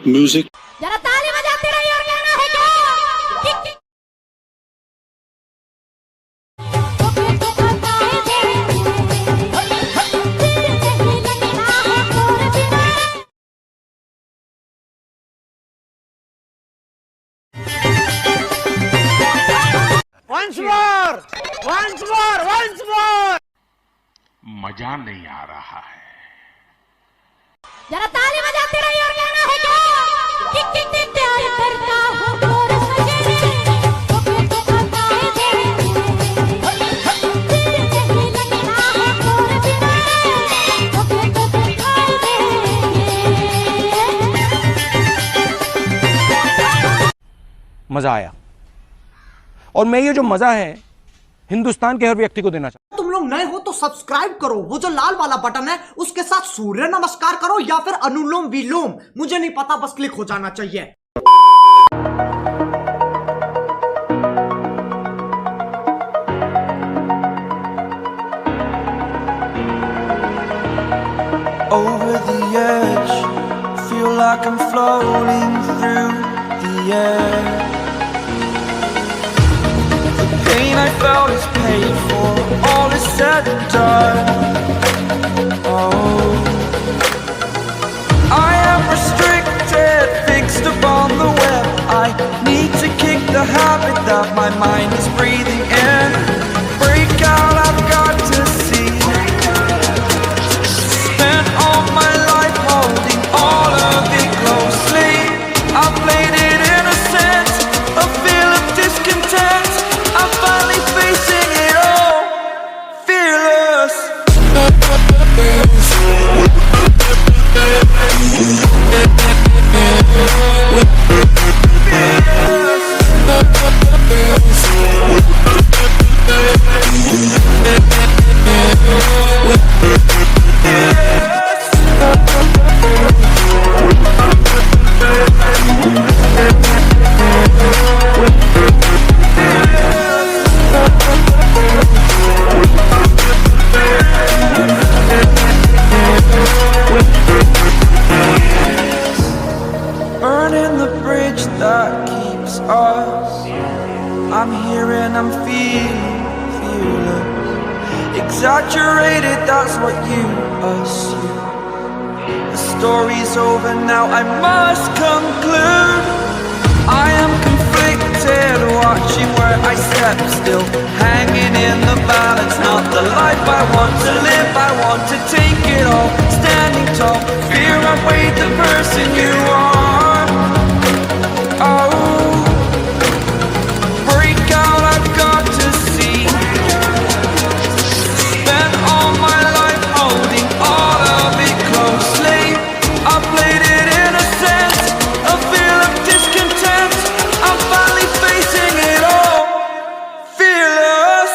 Music जरा ताली बजाते रहिए और गाना है क्या Once more! Once more! Once more! मजा नहीं आ रहा है। जरा ताली बजाते रहिए और गाना है क्या प्यार करता हूँ तोर संगे तो खाता है तेरे नहीं लगना है तोर बिना तो खाए मजा आया और मैं ये जो मजा है हिंदुस्तान के हर व्यक्ति को देना चाहता हूं। तुम लोग नए हो तो सब्सक्राइब करो, वो जो लाल वाला बटन है उसके साथ सूर्य नमस्कार करो या फिर अनुलोम विलोम, मुझे नहीं पता, बस क्लिक हो जाना चाहिए। Over the edge, feel like I'm floating through the air. The pain I felt is paid for, all is said and done. Oh, I am restricted, fixed upon the web. I need to kick the habit that my mind is breathing in. Break out, I've got to see. Spent all my life holding all of it closely. I played it innocent, a feel of discontent. I'm finally facing it all, fearless. Burning the bridge that keeps us. I'm here and I'm feeling fearless. Exaggerated, that's what you assume. The story's over now, I must conclude. I am conflicted, watching where I step still, hanging in the balance. Not the life I want to live, I want to take it all. Standing tall, fear I weighed the person you are. Oh, break out, I've got to see. Spent all my life holding all of it closely. I played it innocent, a feel of discontent. I'm finally facing it all, fearless.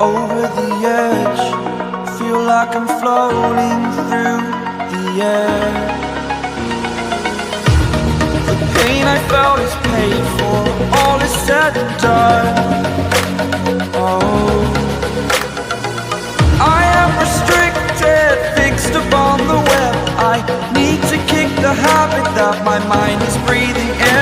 Over the edge, feel like I'm floating through the air. The pain I felt is paid for, all is said and done. Oh, I am restricted, fixed upon the web. I need to kick the habit that my mind is breathing in.